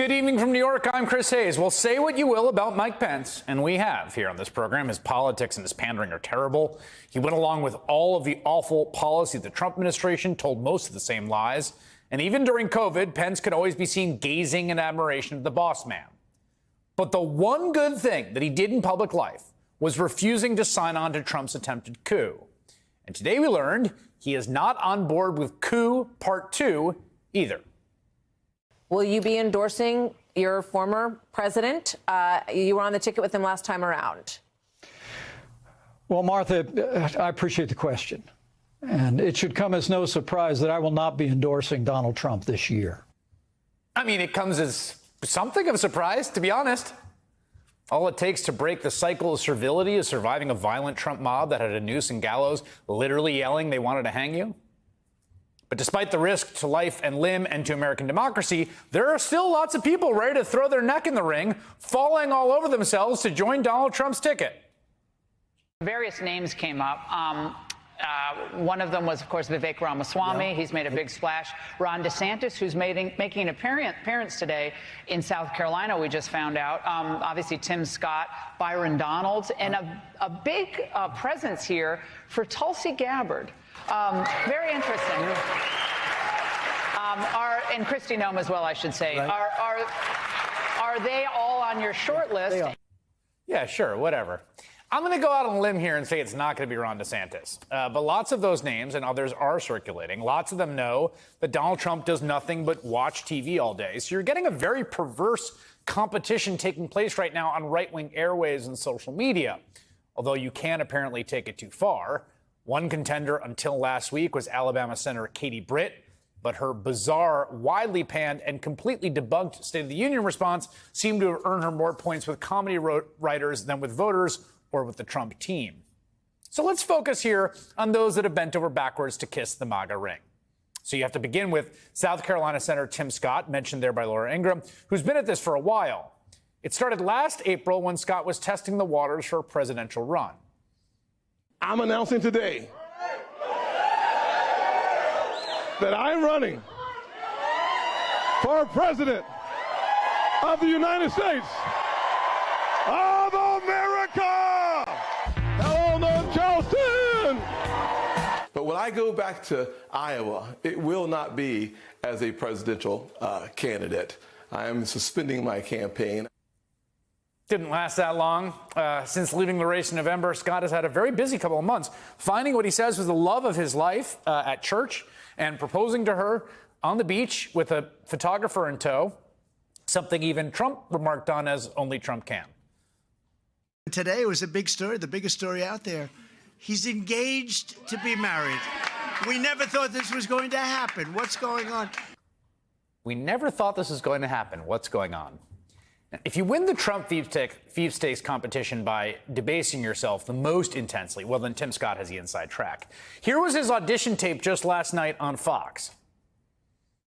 Good evening from New York. I'm Chris Hayes. Well, say what you will about Mike Pence, and we have here on this program. His politics and his pandering are terrible. He went along with all of the awful policy of the Trump administration, told most of the same lies. And even during COVID, Pence could always be seen gazing in admiration of the boss man. But the one good thing that he did in public life was refusing to sign on to Trump's attempted coup. And today we learned he is not on board with coup part 2 either. Will you be endorsing your former president? You were on the ticket with him last time around. Well, Martha, I appreciate the question. And it should come as no surprise that I will not be endorsing Donald Trump this year. I mean, it comes as something of a surprise, to be honest. All it takes to break the cycle of servility is surviving a violent Trump mob that had a noose and gallows literally yelling they wanted to hang you. But despite the risk to life and limb and to American democracy, there are still lots of people ready to throw their neck in the ring, falling all over themselves to join Donald Trump's ticket. Various names came up. One of them was, of course, Vivek Ramaswamy. Yeah. He's made a big splash. Ron DeSantis, who's making an appearance today in South Carolina, we just found out. Obviously, Tim Scott, Byron Donalds, and a big presence here for Tulsi Gabbard. Very interesting. And Kristi Noem as well, I should say. Right. Are they all on your short list? Yeah, sure, whatever. I'm going to go out on a limb here and say it's not going to be Ron DeSantis. But lots of those names and others are circulating. Lots of them know that Donald Trump does nothing but watch TV all day. So you're getting a very perverse competition taking place right now on right-wing airwaves and social media. Although you can apparently take it too far. One contender until last week was Alabama Senator Katie Britt, but her bizarre, widely panned, and completely debunked State of the Union response seemed to have earned her more points with comedy writers than with voters or with the Trump team. So let's focus here on those that have bent over backwards to kiss the MAGA ring. So you have to begin with South Carolina Senator Tim Scott, mentioned there by Laura Ingraham, who's been at this for a while. It started last April when Scott was testing the waters for a presidential run. I'm announcing today that I'm running for president of the United States of America. Hello, North Charleston. But when I go back to Iowa, it will not be as a presidential candidate. I am suspending my campaign. Didn't last that long. Since leaving the race in November, Scott has had a very busy couple of months, finding what he says was the love of his life at church and proposing to her on the beach with a photographer in tow, something even Trump remarked on as only Trump can. Today was a big story, the biggest story out there. He's engaged to be married. We never thought this was going to happen. What's going on? We never thought this was going to happen. What's going on? If you win the Trump sweepstakes competition by debasing yourself the most intensely, well, then Tim Scott has the inside track. Here was his audition tape just last night on Fox.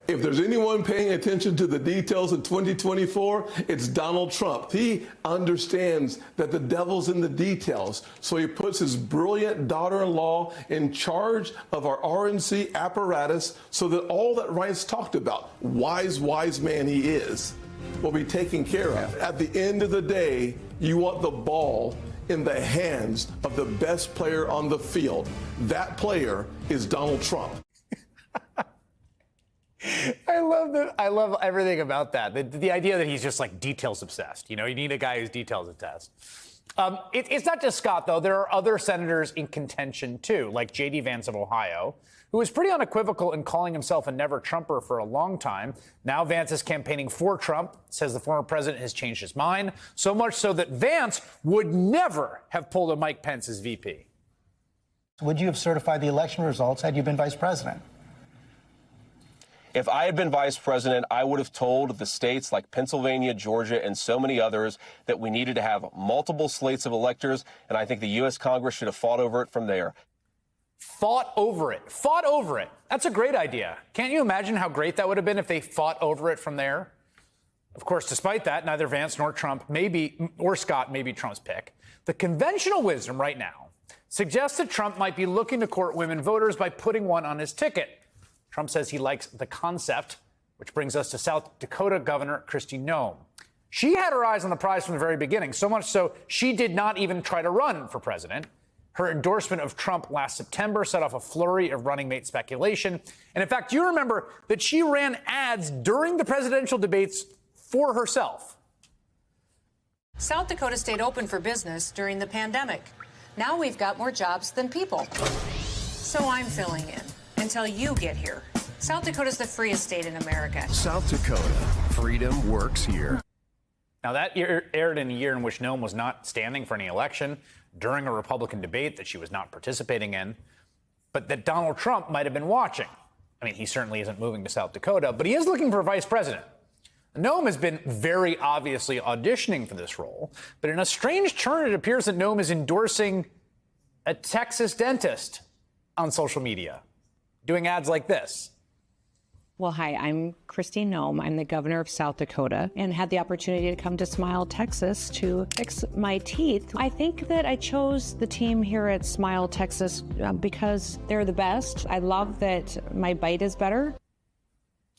If there's anyone paying attention to the details of 2024, it's Donald Trump. He understands that the devil's in the details, so he puts his brilliant daughter-in-law in charge of our RNC apparatus so that all that Reince talked about, wise man he is, will be taken care of. At the end of the day, you want the ball in the hands of the best player on the field. That player is Donald Trump. I love everything about that. The idea that he's just like details obsessed. You know, you need a guy who's details obsessed. It's not just Scott, though. There are other senators in contention, too, like J.D. Vance of Ohio, who was pretty unequivocal in calling himself a never-Trumper for a long time. Now Vance is campaigning for Trump, says the former president has changed his mind, so much so that Vance would never have pulled a Mike Pence as VP. Would you have certified the election results had you been vice president? If I had been vice president, I would have told the states like Pennsylvania, Georgia, and so many others that we needed to have multiple slates of electors, and I think the U.S. Congress should have fought over it from there. Fought over it. Fought over it. That's a great idea. Can't you imagine how great that would have been if they fought over it from there? Of course, despite that, neither Vance nor Trump or Scott may be Trump's pick. The conventional wisdom right now suggests that Trump might be looking to court women voters by putting one on his ticket. Trump says he likes the concept, Which brings us to South Dakota Governor Kristi Noem. She had her eyes on the prize from the very beginning, so much so she did not even try to run for president. Her endorsement of Trump last September set off a flurry of running mate speculation. And in fact, you remember that she ran ads during the presidential debates for herself. South Dakota stayed open for business during the pandemic. Now we've got more jobs than people. So I'm filling in until you get here. South Dakota's the freest state in America. South Dakota, freedom works here. Now, that aired in a year in which Noem was not standing for any election, during a Republican debate that she was not participating in, but that Donald Trump might have been watching. I mean, he certainly isn't moving to South Dakota, but he is looking for a vice president. Noem has been very obviously auditioning for this role, but in a strange turn, it appears that Noem is endorsing a Texas dentist on social media, doing ads like this. Well, hi, I'm Kristi Noem. I'm the governor of South Dakota and had the opportunity to come to Smile, Texas to fix my teeth. I think that I chose the team here at Smile, Texas because they're the best. I love that my bite is better.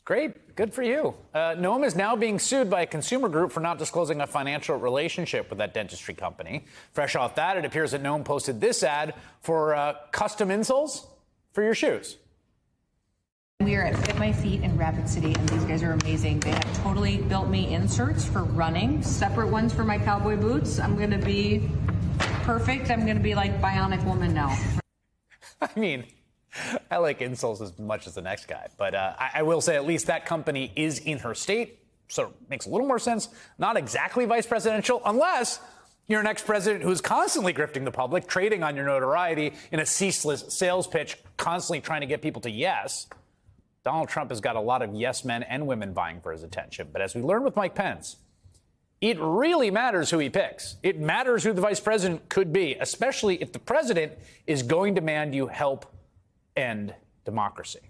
Great. Good for you. Noem is now being sued by a consumer group for not disclosing a financial relationship with that dentistry company. Fresh off that, it appears that Noem posted this ad for custom insoles for your shoes. We are at Fit My Feet in Rapid City, and these guys are amazing. They have totally built me inserts for running, separate ones for my cowboy boots. I'm going to be perfect. I'm going to be like Bionic Woman now. I mean, I like insoles as much as the next guy, but I will say at least that company is in her state, so it makes a little more sense. Not exactly vice presidential, unless you're an ex-president who's constantly grifting the public, trading on your notoriety in a ceaseless sales pitch, constantly trying to get people to yes. Donald Trump has got a lot of yes men and women vying for his attention. But as we learned with Mike Pence, it really matters who he picks. It matters who the vice president could be, especially if the president is going to demand you help end democracy.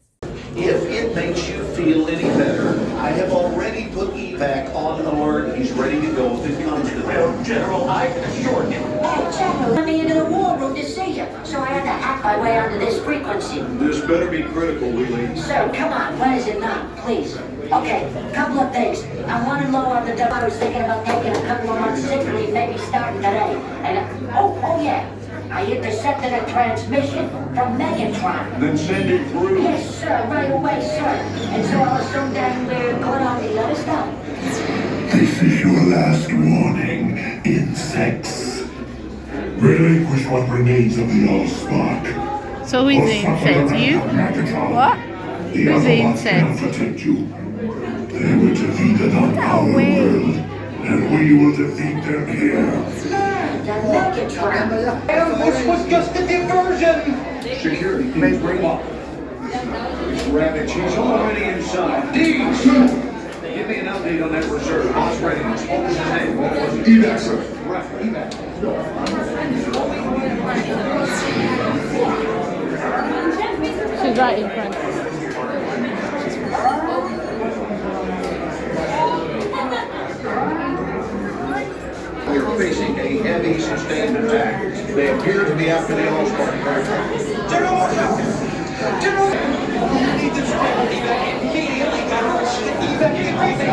If it makes you feel any better, I have already put evac on alert. He's ready to go if it comes to that. General, I can assure you. Hey, General, let me into the war room to see you, so I had to hack my way onto this frequency. This better be critical, Willie. Sir, come on, when is it not, please? Okay, couple of things. I'm running low on the dough. I was thinking about taking a couple of months sick leave, maybe starting today. And oh yeah. I intercepted a transmission from Megatron. Then send it through. Yes, sir, right away, sir. And so I was so dang weird, caught on the other stuff. This is your last warning, insects. Relinquish what remains of the Allspark. So who's the insect? You? What? Who's the insect? Protect you. They were defeated on our world, and we will defeat them here. This was just a diversion. Security, please bring up. Rabbit, she's already inside. Deeds! Give me an update on that reserve. Boss readiness. What was his name? What was it? Evac, sir. Right, evac. She's right in front. We are facing a heavy, sustained attack. They appear to be after the Allspark. General! General! We need this evac immediately. Evac everything.